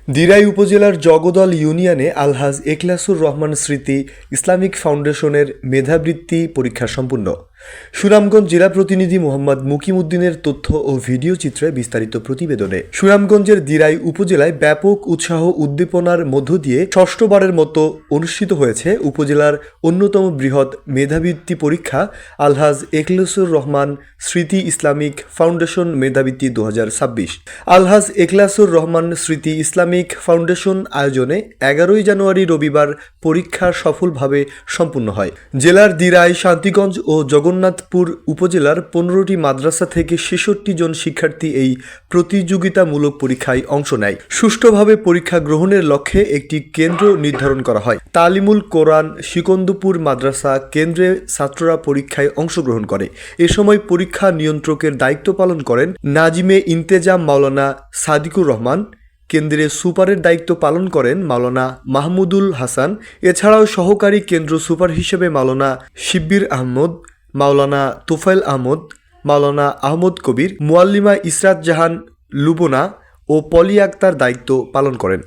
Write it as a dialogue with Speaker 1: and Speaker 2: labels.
Speaker 1: দিরাই উপজেলার জগদল ইউনিয়নে আলহাজ এখলাসুর রহমান স্মৃতি ইসলামিক ফাউন্ডেশনের মেধাবৃত্তি পরীক্ষা সম্পূর্ণ। সুনামগঞ্জ জেলা প্রতিনিধি মোহাম্মদ মুকিমউদ্দিনের তথ্য ও ভিডিও চিত্রে বিস্তারিত প্রতিবেদনে। সুনামগঞ্জের দিরাই উপজেলায় ব্যাপক উৎসাহ উদ্দীপনার মধ্য দিয়ে ষষ্ঠবারের মতো অনুষ্ঠিত হয়েছে উপজেলার অন্যতম বৃহৎ মেধাবৃত্তি পরীক্ষা আলহাজ এখলাসুর রহমান স্মৃতি ইসলামিক ফাউন্ডেশন মেধাবৃত্তি 2026। আলহাজ এখলাসুর রহমান স্মৃতি ইসলামিক ফাউন্ডেশন আয়োজনে 11 জানুয়ারি রবিবার পরীক্ষা সফলভাবে সম্পন্ন হয়। জেলার দিরাই, শান্তিগঞ্জ ও জগন্নাথপুর উপজেলার 15টি মাদ্রাসা থেকে 66 জন শিক্ষার্থী এই প্রতিযোগিতামূলক পরীক্ষায় অংশ নেয়। সুষ্ঠুভাবে পরীক্ষা গ্রহণের লক্ষ্যে একটি কেন্দ্র নির্ধারণ করা হয়। তালিমুল কোরআন শিকন্দপুর মাদ্রাসা কেন্দ্রে ছাত্ররা পরীক্ষায় অংশগ্রহণ করে। এ সময় পরীক্ষা নিয়ন্ত্রকের দায়িত্ব পালন করেন নাজিমে ইন্তেজাম মাওলানা সাদিকুর রহমান। কেন্দ্রের সুপারের দায়িত্ব পালন করেন মাওলানা মাহমুদুল হাসান। এছাড়াও সহকারী কেন্দ্র সুপার হিসেবে মাওলানা শিব্বির আহমদ, মাওলানা তোফায়েল আহমদ, মাওলানা আহমদ কবির, মুয়াল্লিমা ইসরাত জাহান লুবনা ও পলি আক্তার দায়িত্ব পালন করেন।